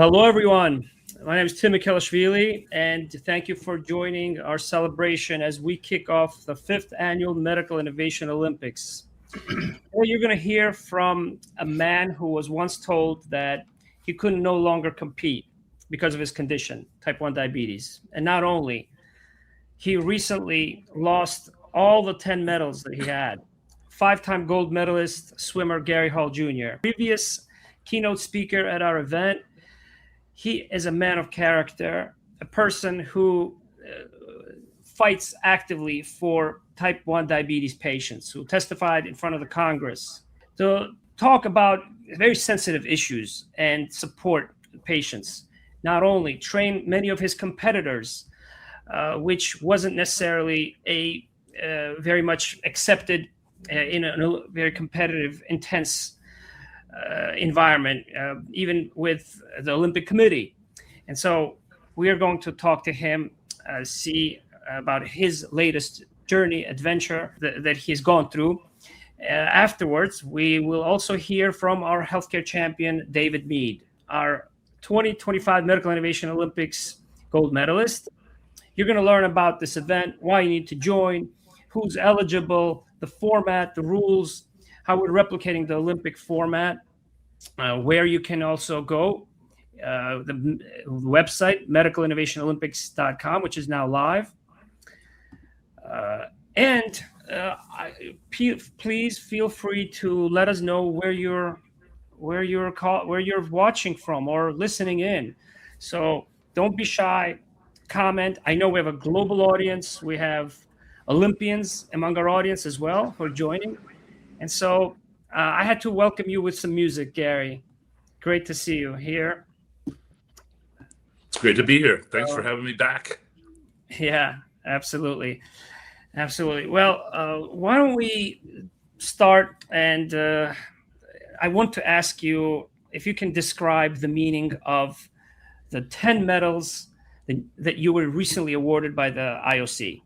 Well, hello, everyone. My name is Tim Mikhelishvili, and thank you for joining our celebration as we kick off the 5th Annual Medical Innovation Olympics. Today, you're going to hear from a man who was once told that he could no longer compete because of his condition, type 1 diabetes. And not only, he recently lost all the 10 medals that he had. 5-time gold medalist swimmer Gary Hall Jr., previous keynote speaker at our event. He is a man of character, a person who fights actively for type 1 diabetes patients, who testified in front of the Congress to talk about very sensitive issues and support patients. Not only train many of his competitors, which wasn't necessarily a very much accepted in a very competitive, intense environment, even with the Olympic Committee. And so we are going to talk to him, see about his latest journey, adventure that he's gone through. Afterwards, we will also hear from our healthcare champion, David Mead, our 2025 Medical Innovation Olympics gold medalist. You're going to learn about this event, why you need to join, who's eligible, the format, the rules, how we're replicating the Olympic format, where you can also go, the website, medicalinnovationolympics.com, which is now live. Please feel free to let us know where you're watching from or listening in. So don't be shy, comment. I know we have a global audience. We have Olympians among our audience as well who are joining. And so I had to welcome you with some music, Gary. Great to see you here. It's great to be here. Thanks for having me back. Yeah, absolutely. Absolutely. Well, why don't we start? And I want to ask you if you can describe the meaning of the 10 medals that you were recently awarded by the IOC.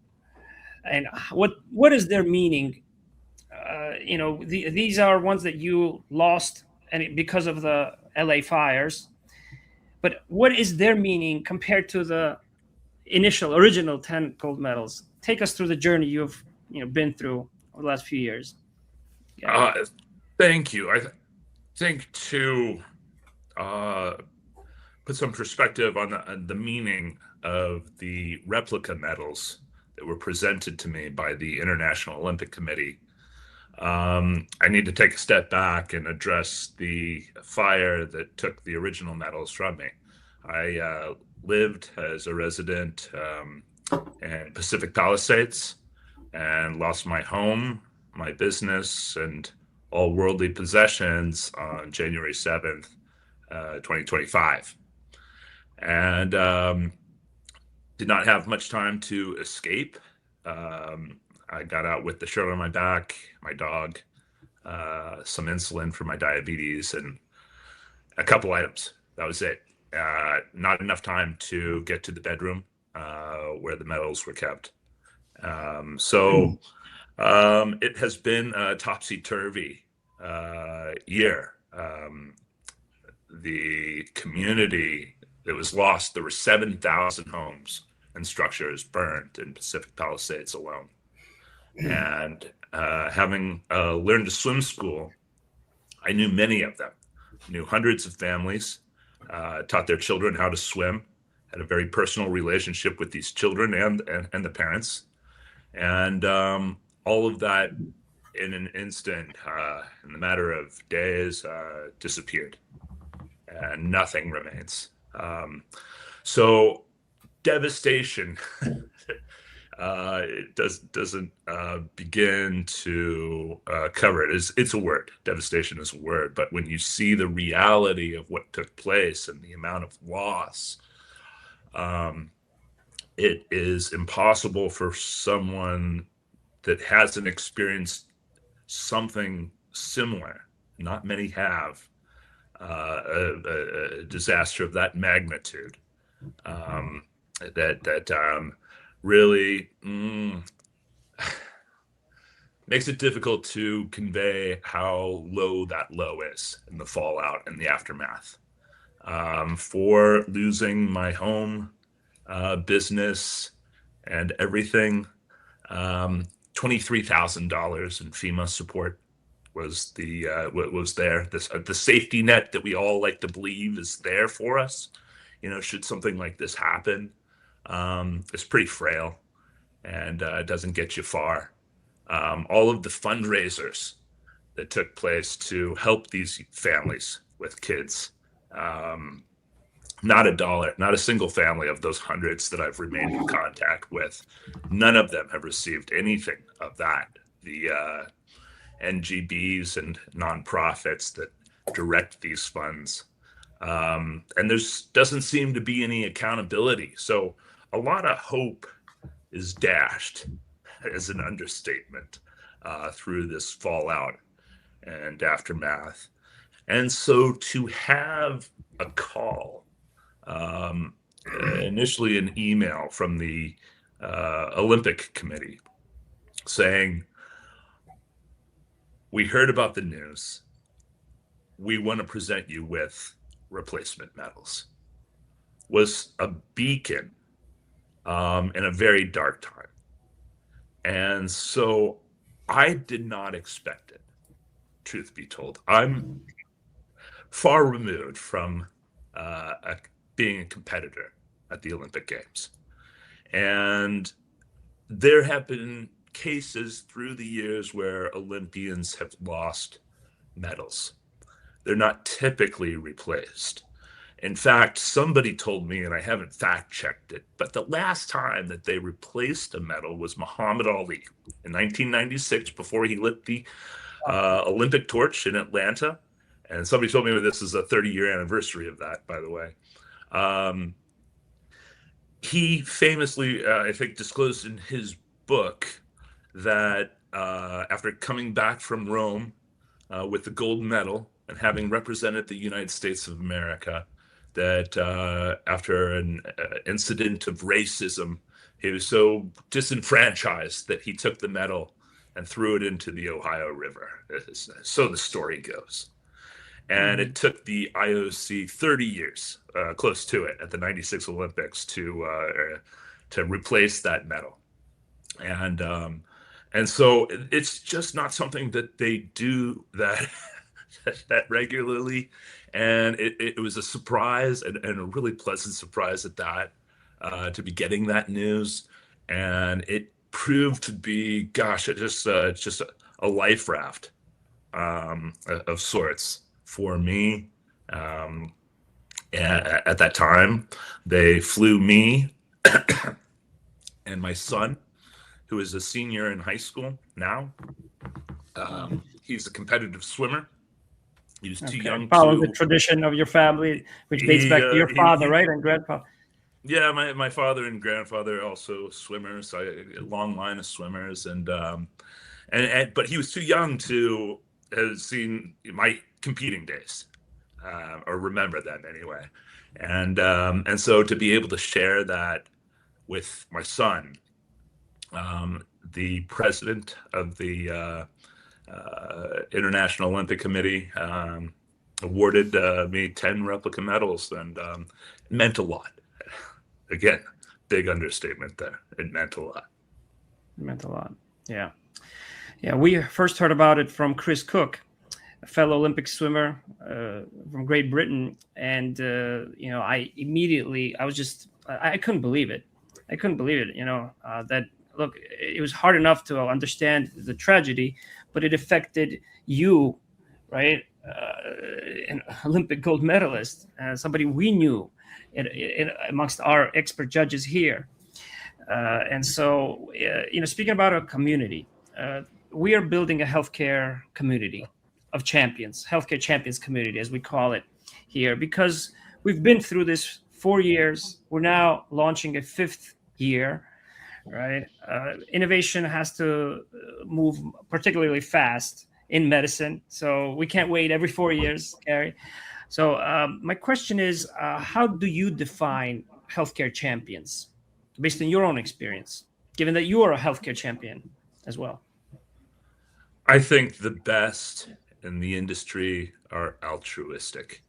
And what is their meaning? These are ones that you lost and because of the LA fires. But what is their meaning compared to the original 10 gold medals? Take us through the journey you've been through over the last few years. Yeah. Thank you. I think to put some perspective on the meaning of the replica medals that were presented to me by the International Olympic Committee, I need to take a step back and address the fire that took the original medals from me. I lived as a resident in Pacific Palisades and lost my home, my business, and all worldly possessions on January 7th, 2025. And did not have much time to escape. I got out with the shirt on my back, my dog, some insulin for my diabetes, and a couple items. That was it. Not enough time to get to the bedroom where the medals were kept. So it has been a topsy-turvy year. The community that was lost, there were 7,000 homes and structures burned in Pacific Palisades alone. And having learned to swim school, I knew many of them, knew hundreds of families, taught their children how to swim, had a very personal relationship with these children and the parents. And all of that in an instant, in the matter of days, disappeared. And nothing remains. So devastation it doesn't begin to cover it. It's a word. Devastation is a word. But when you see the reality of what took place and the amount of loss, it is impossible for someone that hasn't experienced something similar. Not many have a disaster of that magnitude. That really makes it difficult to convey how low that low is and the fallout and the aftermath. for losing my home, business, and everything. $23,000 in FEMA support was was there. The safety net that we all like to believe is there for us. Should something like this happen, it's pretty frail, and it doesn't get you far. All of the fundraisers that took place to help these families with kids, not a dollar, not a single family of those hundreds that I've remained in contact with, none of them have received anything of that. The NGBs and nonprofits that direct these funds. And doesn't seem to be any accountability. So a lot of hope is dashed, as an understatement, through this fallout and aftermath. And so to have a call, initially an email from the Olympic Committee saying, we heard about the news. We want to present you with replacement medals, was a beacon in a very dark time. And so I did not expect it, truth be told. I'm far removed from being a competitor at the Olympic Games. And there have been cases through the years where Olympians have lost medals. They're not typically replaced. In fact, somebody told me, and I haven't fact checked it, but the last time that they replaced a medal was Muhammad Ali in 1996, before he lit the Olympic torch in Atlanta. And somebody told me this is a 30-year anniversary of that, by the way. He famously, I think, disclosed in his book that after coming back from Rome with the gold medal and having represented the United States of America, that after an incident of racism, he was so disenfranchised that he took the medal and threw it into the Ohio River. So the story goes. And it took the IOC 30 years, close to it, at the '96 Olympics to replace that medal. And so it's just not something that they do that regularly. And it was a surprise, and a really pleasant surprise at that, to be getting that news. And it proved to be, gosh, it's just a life raft of sorts for me. At that time, they flew me and my son, who is a senior in high school now. He's a competitive swimmer. He was too young following the tradition of your family, which dates back to your father, right, and grandpa. Yeah, my father and grandfather also swimmers. A long line of swimmers, but he was too young to have seen my competing days, or remember them anyway. And so to be able to share that with my son, the president of the International Olympic Committee awarded me 10 replica medals, and it meant a lot. Again, big understatement there. It meant a lot. It meant a lot. Yeah. Yeah. We first heard about it from Chris Cook, a fellow Olympic swimmer from Great Britain. And, I couldn't believe it. That, look, it was hard enough to understand the tragedy, but it affected you, right? An Olympic gold medalist, somebody we knew amongst our expert judges here. And so, speaking about a community, we are building a healthcare community of champions, healthcare champions community, as we call it here, because we've been through this 4 years. We're now launching a 5th year, right? Innovation has to move particularly fast in medicine. So we can't wait every 4 years, Gary. So my question is, how do you define healthcare champions based on your own experience, given that you are a healthcare champion as well? I think the best in the industry are altruistic.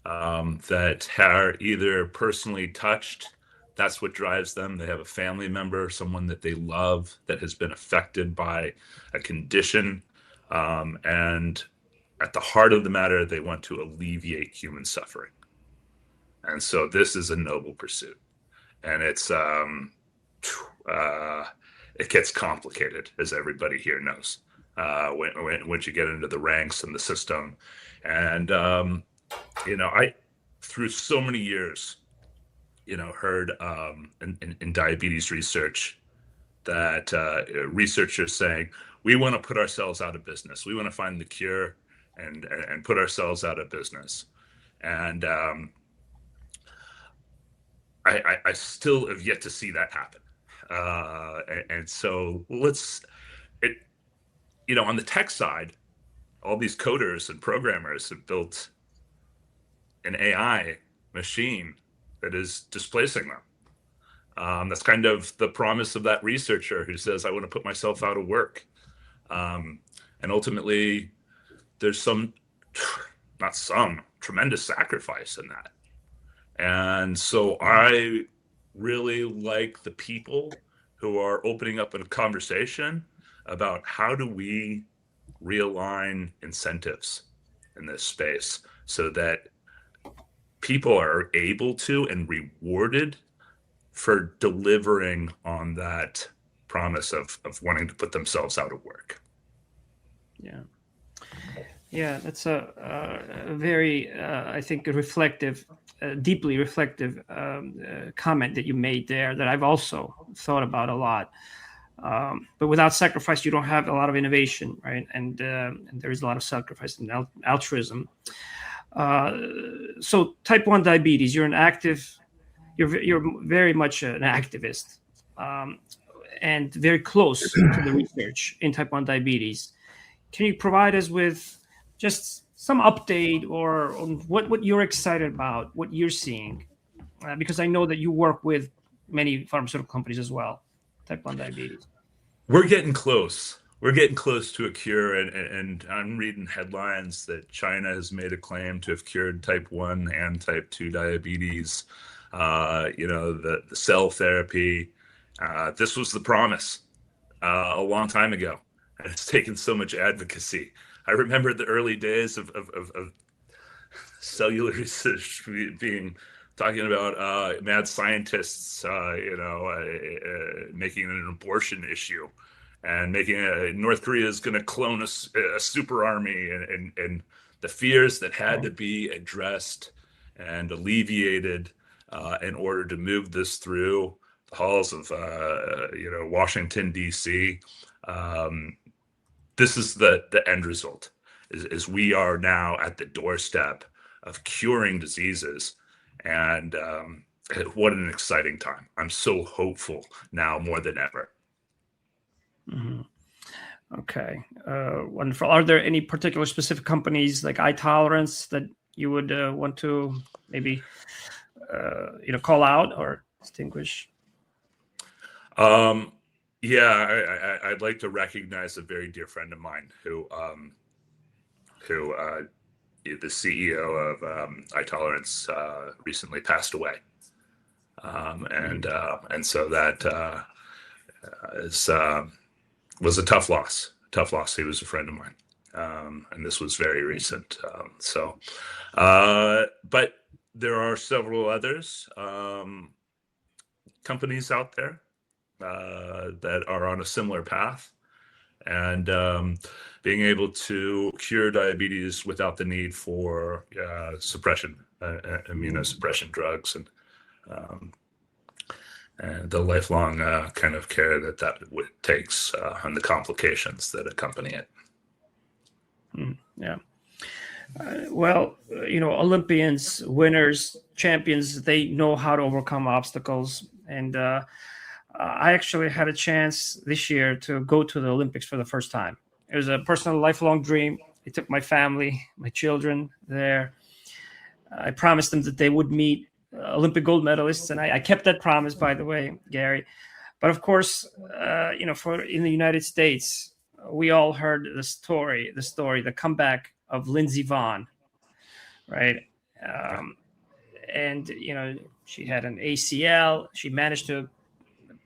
that are either personally touched. That's what drives them. They have a family member, someone that they love that has been affected by a condition. And at the heart of the matter, they want to alleviate human suffering. And so this is a noble pursuit. And it gets complicated, as everybody here knows, once you get into the ranks and the system. And, I, through so many years, heard in diabetes research that researchers saying, we want to put ourselves out of business. We want to find the cure and put ourselves out of business. And I still have yet to see that happen. And so on the tech side, all these coders and programmers have built an AI machine that is displacing them. That's kind of the promise of that researcher who says, I want to put myself out of work. And ultimately, there's tremendous sacrifice in that. And so I really like the people who are opening up a conversation about how do we realign incentives in this space so that people are able to and rewarded for delivering on that promise of wanting to put themselves out of work. Yeah, that's a very, I think, deeply reflective comment that you made there that I've also thought about a lot. But without sacrifice, you don't have a lot of innovation, right? And there is a lot of sacrifice and altruism. So type 1 diabetes, you're very much an activist and very close to the research in type 1 diabetes. Can you provide us with just some update or on what you're excited about, what you're seeing? Because I know that you work with many pharmaceutical companies as well, type 1 diabetes. We're getting close. We're getting close to a cure, and I'm reading headlines that China has made a claim to have cured type 1 and type 2 diabetes. The cell therapy. This was the promise a long time ago, and it's taken so much advocacy. I remember the early days of cellular research talking about mad scientists, making it an abortion issue. And North Korea is going to clone a super army, and the fears that had to be addressed and alleviated in order to move this through the halls of Washington D.C. This is the end result. Is we are now at the doorstep of curing diseases, and what an exciting time! I'm so hopeful now more than ever. Mm-hmm. Okay, wonderful. Are there any particular specific companies like iTolerance that you would want to maybe call out or distinguish? I'd like to recognize a very dear friend of mine who the CEO of iTolerance recently passed away, and so that was a tough loss. He was a friend of mine, and this was very recent. But there are several others companies out there that are on a similar path, and being able to cure diabetes without the need for immunosuppression drugs, and the lifelong kind of care that takes and the complications that accompany it. Olympians, winners, champions, they know how to overcome obstacles. And I actually had a chance this year to go to the Olympics for the first time. It was a personal lifelong dream. I took my family, my children there. I promised them that they would meet Olympic gold medalists, and I kept that promise, by the way, Gary. But of course, in the United States, we all heard the comeback of Lindsay Vonn, right? And she had an ACL. She managed to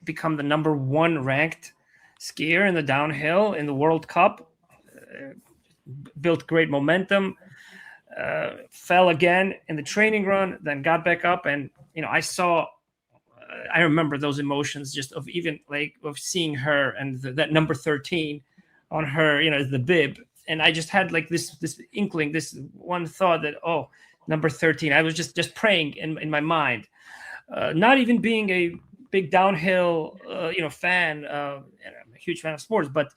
become the number 1 ranked skier in the downhill in the World Cup. Built great momentum. Fell again in the training run, then got back up, and I remember those emotions just of even like of seeing her and that number 13 on her, the bib, and I just had like this inkling, this one thought that number 13. I was just praying in my mind, not even being a big downhill fan, and I'm a huge fan of sports, but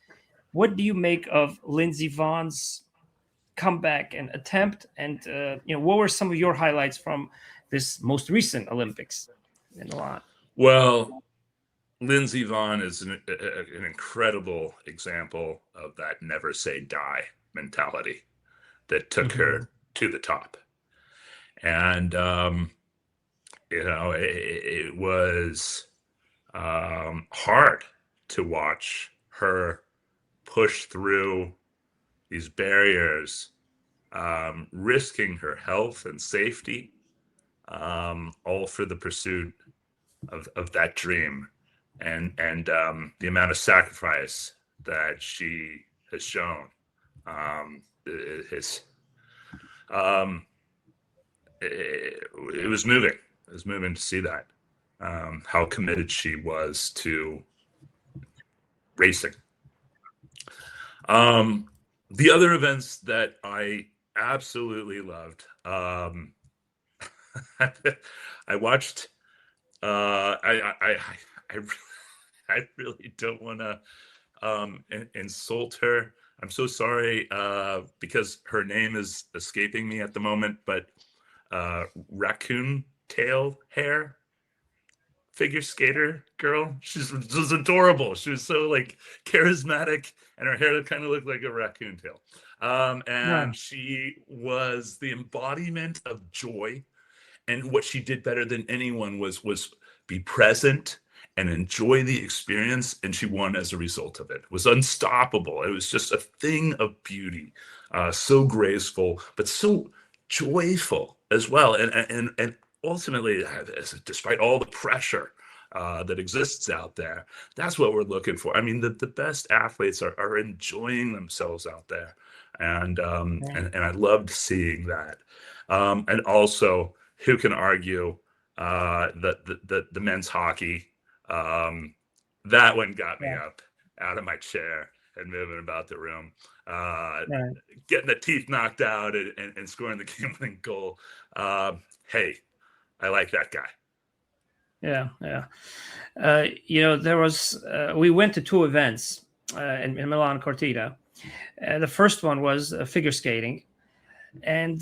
what do you make of Lindsay Vonn's comeback and attempt, and what were some of your highlights from this most recent Olympics in Milan? Well, Lindsay Vonn is an incredible example of that never say die mentality that took her to the top. And it was hard to watch her push through these barriers, risking her health and safety, all for the pursuit of that dream, and the amount of sacrifice that she has shown. It was moving. It was moving to see that, how committed she was to racing. The other events that I absolutely loved, I watched. I really don't want to insult her. I'm so sorry, because her name is escaping me at the moment, but raccoon tail hair figure skater girl. She was adorable. She was so like charismatic, and her hair kind of looked like a raccoon tail. And she was the embodiment of joy. And what she did better than anyone was be present and enjoy the experience. And she won as a result of it. It was unstoppable. It was just a thing of beauty, so graceful, but so joyful as well. And ultimately, despite all the pressure that exists out there, that's what we're looking for. I mean, the best athletes are enjoying themselves out there. And I loved seeing that. And also, who can argue the men's hockey? That one got me up out of my chair and moving about the room, getting the teeth knocked out and scoring the game-winning goal. Hey, I like that guy. Yeah. There was we went to 2 events in Milano Cortina. The first one was figure skating, and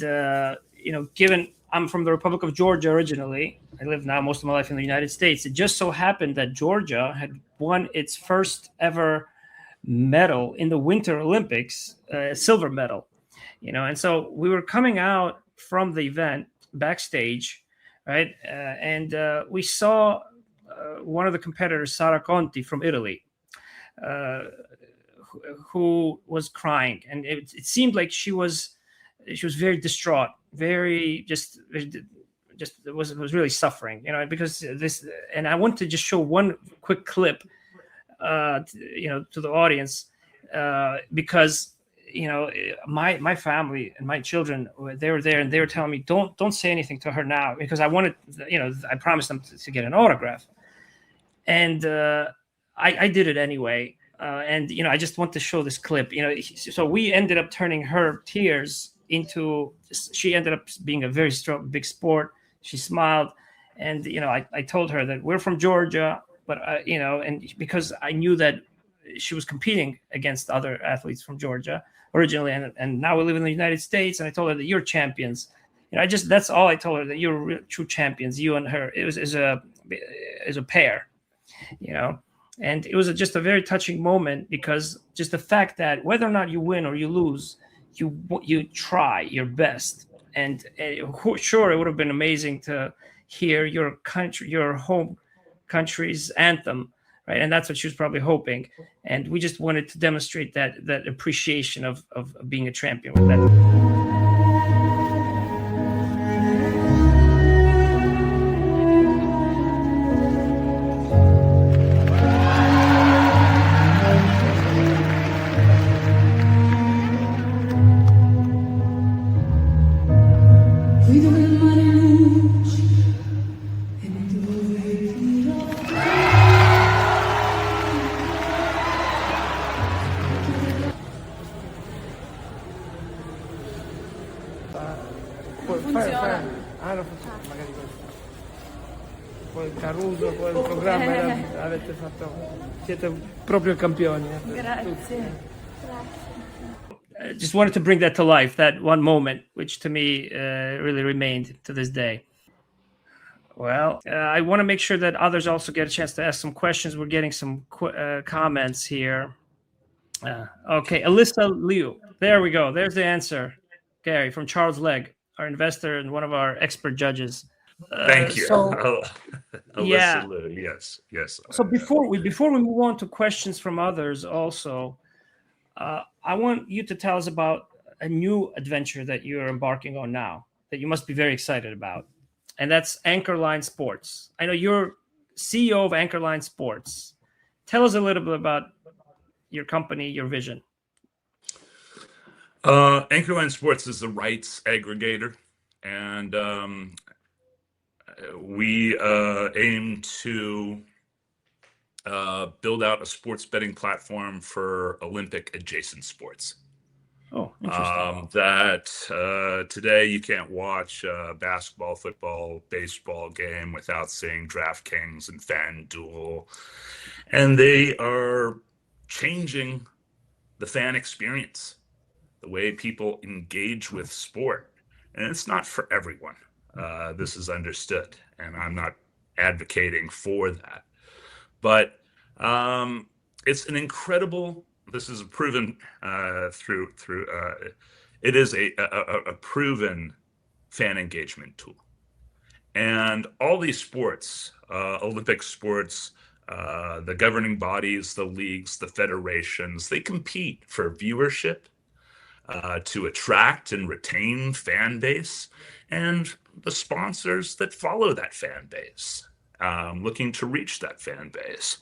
given I'm from the Republic of Georgia originally, I live now most of my life in the United States. It just so happened that Georgia had won its first ever medal in the Winter Olympics, a silver medal, and so we were coming out from the event backstage, right? And we saw one of the competitors, Sara Conti from Italy, who was crying, and it seemed like she was very distraught, very just was really suffering, because this. And I want to just show one quick clip, to the audience, because my family and my children, they were there and they were telling me, don't say anything to her now, because I wanted, I promised them to get an autograph, and I did it anyway. And I just want to show this clip. So we ended up turning her tears into. She ended up being a very strong, big sport. She smiled, and I told her that we're from Georgia, but and because I knew that she was competing against other athletes from Georgia originally, and now we live in the United States. And I told her that you're champions. That's all I told her, that you're real, true champions. You and her, it was as a pair, And it was just a very touching moment, because just the fact that whether or not you win or you lose, you try your best. And sure, it would have been amazing to hear your home country's anthem, right? And that's what she was probably hoping. And we just wanted to demonstrate that appreciation of being a champion with that. poi Caruso, poi il programma siete proprio campioni. Grazie. I just wanted to bring that to life, that one moment, which to me really remained to this day. Well, I want to make sure that others also get a chance to ask some questions. We're getting some comments here. Okay, Alyssa Liu. There we go. There's the answer, Gary, from Charles Legg, our investor and one of our expert judges. Thank you. So, Alyssa Liu. Yes. So before we move on to questions from others, also, I want you to tell us about a new adventure that you're embarking on now that you must be very excited about, and that's Line Sports. I know you're CEO of Line Sports. Tell us a little bit about your company, your vision. Line Sports is the rights aggregator, and we aim to build out a sports betting platform for Olympic adjacent sports. Oh, interesting. That today you can't watch a basketball, football, baseball game without seeing DraftKings and FanDuel. And they are changing the fan experience, the way people engage with sport. And it's not for everyone. This is understood, and I'm not advocating for that. But it's an incredible. This is a proven it is a proven fan engagement tool, and all these sports, Olympic sports, the governing bodies, the leagues, the federations, they compete for viewership, to attract and retain fan base, and the sponsors that follow that fan base, looking to reach that fan base.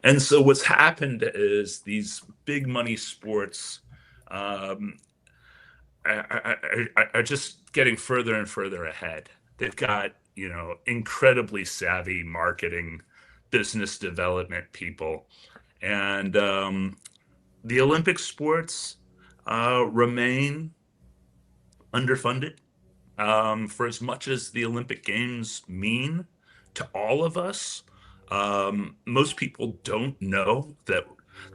And so what's happened is these big money sports are just getting further and further ahead. They've got, incredibly savvy marketing, business development people. And the Olympic sports remain underfunded. For as much as the Olympic Games mean to all of us, most people don't know that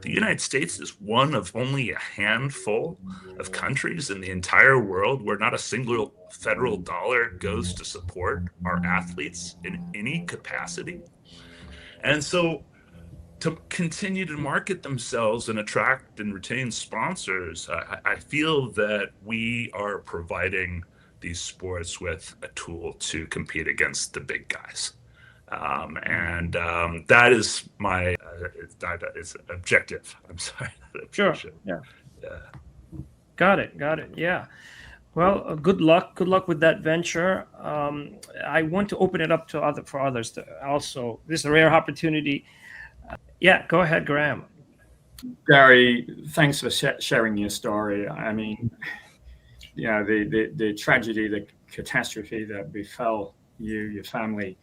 the United States is one of only a handful of countries in the entire world where not a single federal dollar goes to support our athletes in any capacity. And so to continue to market themselves and attract and retain sponsors, I feel that we are providing these sports with a tool to compete against the big guys. And that is my it's objective. I'm sorry. Sure. Yeah. Got it. Yeah. Well, good luck. Good luck with that venture. I want to open it up to others to also. This is a rare opportunity. Yeah. Go ahead, Graham. Gary, thanks for sharing your story. I mean, the tragedy, the catastrophe that befell you, your family,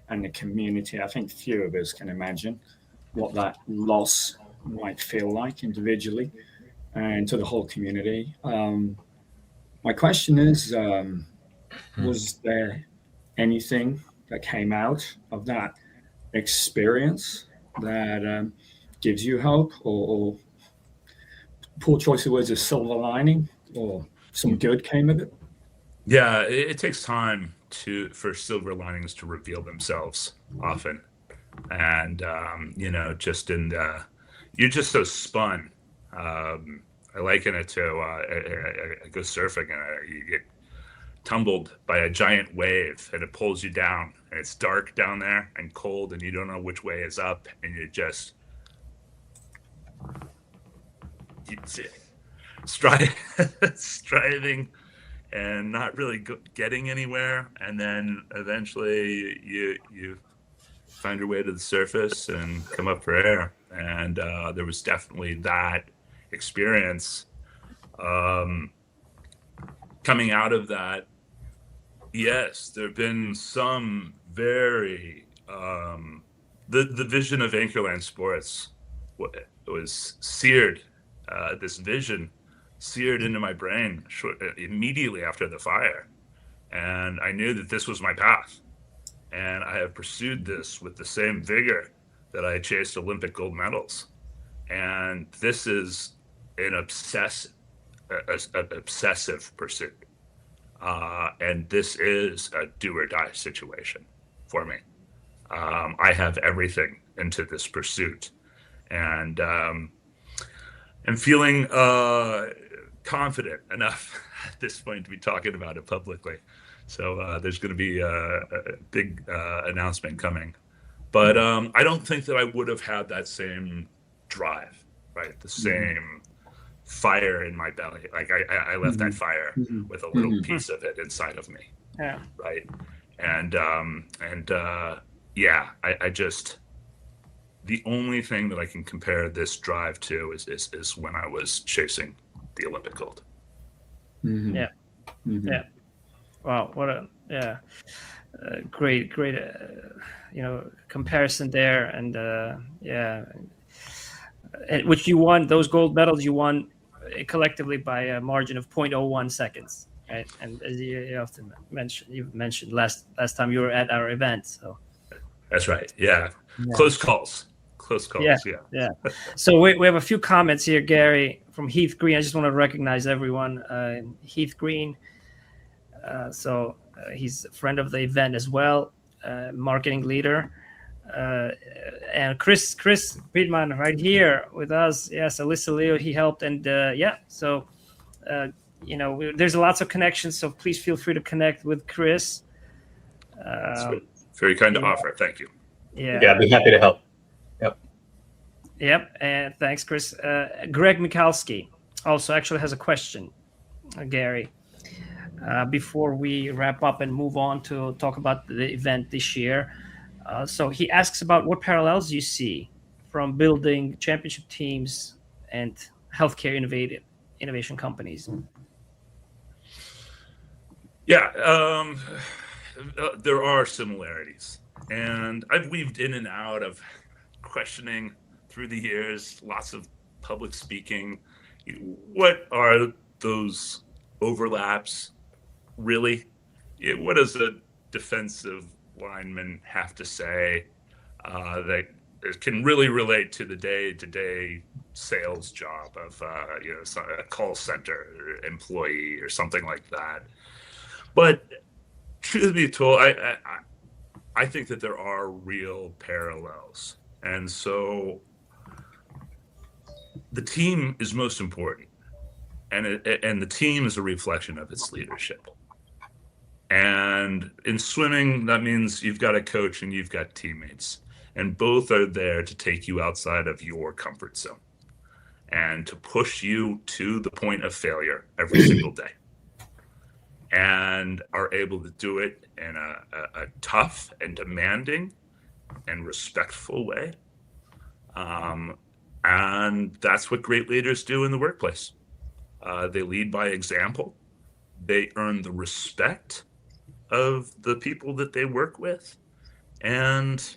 and the community. I think few of us can imagine what that loss might feel like individually and to the whole community. My question is, was there anything that came out of that experience that gives you hope, or poor choice of words, a silver lining, or some good came of it? Yeah, it takes time for silver linings to reveal themselves often. And, just you're just so spun. I liken it to, I go surfing and you get tumbled by a giant wave and it pulls you down, and it's dark down there and cold and you don't know which way is up, and you're just striving and not really getting anywhere, and then eventually you find your way to the surface and come up for air. And there was definitely that experience. Coming out of that, yes, there have been some very the vision of Line Sports was seared. This vision seared into my brain immediately after the fire, and I knew that this was my path. and I have pursued this with the same vigor that I chased Olympic gold medals. And this is an obsessive pursuit. And this is a do or die situation for me. I have everything into this pursuit, and I'm feeling confident enough at this point to be talking about it publicly. So there's going to be a big announcement coming. But I don't think that I would have had that same drive, right? The same fire in my belly. Like I left that fire with a little piece of it inside of me. Yeah. Right. And yeah, I just, the only thing that I can compare this drive to is when I was chasing the Olympic gold. Yeah. Yeah. Wow. What a, great, comparison there. And which you won, those gold medals you won collectively by a margin of 0.01 seconds. Right. And as you often mentioned last time you were at our event. So that's right. Yeah. Close calls. Yeah. So we have a few comments here, Gary, from Heath Green. I just want to recognize everyone. Heath Green. So he's a friend of the event as well, marketing leader. And Chris Beamon right here with us. Yes, Alyssa Leo, he helped. And so, there's lots of connections. So please feel free to connect with Chris. Very kind to offer. Thank you. Yeah, I'd be happy to help. Yep. And thanks, Chris. Greg Mikalski also actually has a question, Gary. Before we wrap up and move on to talk about the event this year. So he asks about what parallels you see from building championship teams and healthcare innovation companies. Yeah, there are similarities. And I've weaved in and out of questioning through the years, lots of public speaking. What are those overlaps? Really, what does a defensive lineman have to say that can really relate to the day-to-day sales job of a call center employee or something like that? But truth be told, I think that there are real parallels, and so the team is most important, and the team is a reflection of its leadership. And in swimming, that means you've got a coach and you've got teammates, and both are there to take you outside of your comfort zone and to push you to the point of failure every single day, and are able to do it in a tough and demanding and respectful way. And that's what great leaders do in the workplace. They lead by example. They earn the respect of the people that they work with, and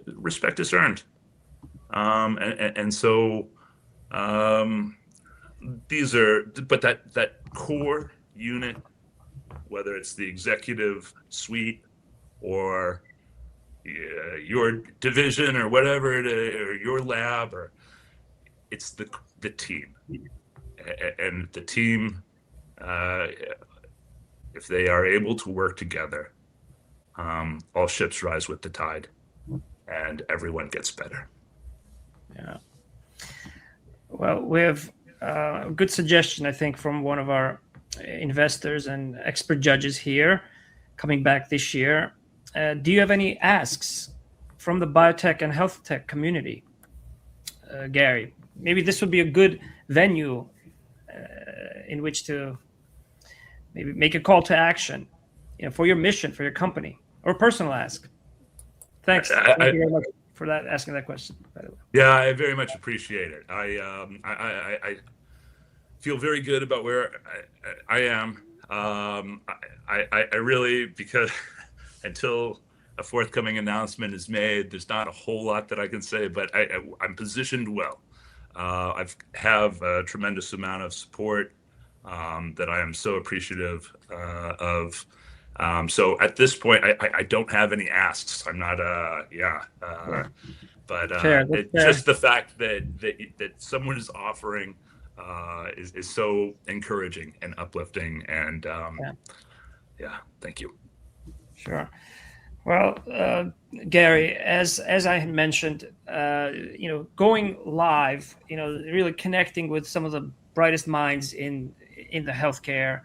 respect is earned. So these are, but that core unit, whether it's the executive suite or your division or whatever it is, or your lab, or it's the team, and the team. If they are able to work together, all ships rise with the tide, and everyone gets better. Yeah. Well, we have a good suggestion, I think, from one of our investors and expert judges here coming back this year. Do you have any asks from the biotech and health tech community, Gary? Maybe this would be a good venue in which to maybe make a call to action, for your mission, for your company, or personal ask. Thanks. Thank you very much for asking that question, by the way. Yeah, I very much appreciate it. I feel very good about where I am. I really, because until a forthcoming announcement is made, there's not a whole lot that I can say, but I'm positioned well. I have a tremendous amount of support that I am so appreciative of. So at this point, I don't have any asks. I'm not, but Fair, just the fact that someone is offering is so encouraging and uplifting. And thank you. Sure. Well, Gary, as I had mentioned, going live, really connecting with some of the brightest minds in the healthcare,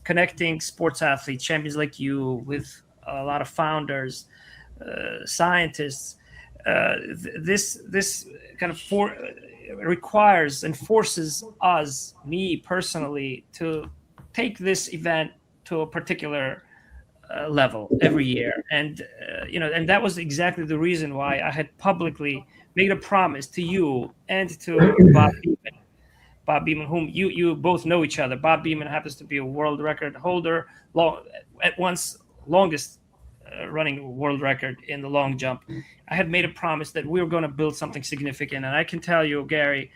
connecting sports athletes, champions like you, with a lot of founders, scientists. This kind of requires and forces us, me personally, to take this event to a particular level every year, and and that was exactly the reason why I had publicly made a promise to you and to Bob Beamon, whom you both know each other. Bob Beamon happens to be a world record holder, at once longest running world record in the long jump. I had made a promise that we were going to build something significant, and I can tell you, Gary,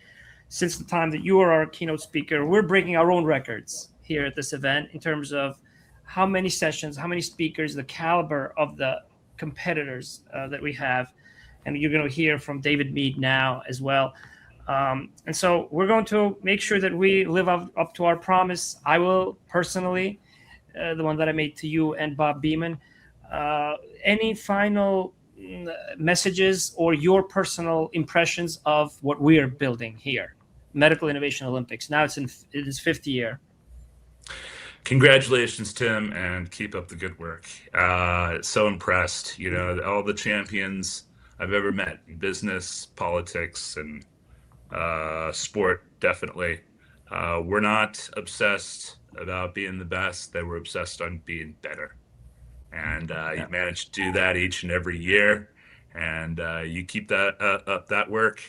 since the time that you were our keynote speaker, we're breaking our own records here at this event in terms of how many sessions, how many speakers, the caliber of the competitors that we have. And you're going to hear from David Mead now as well. And so we're going to make sure that we live up to our promise. I will personally, the one that I made to you and Bob Beamon. Any final messages or your personal impressions of what we are building here, Medical Innovation Olympics? Now it's in its fifth year. Congratulations, Tim, and keep up the good work. So impressed. All the champions I've ever met in business, politics, and sport, definitely. We're not obsessed about being the best. They were obsessed on being better. And you managed to do that each and every year. And you keep that up that work,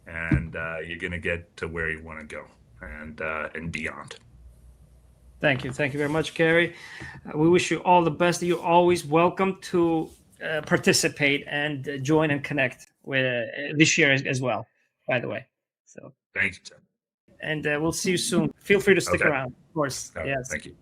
and you're going to get to where you want to go and beyond. Thank you. Thank you very much, Gary. We wish you all the best. You're always welcome to participate and join and connect with this year as well, by the way. So thank you, Tim. And we'll see you soon. Feel free to stick around, of course. Yes. Thank you.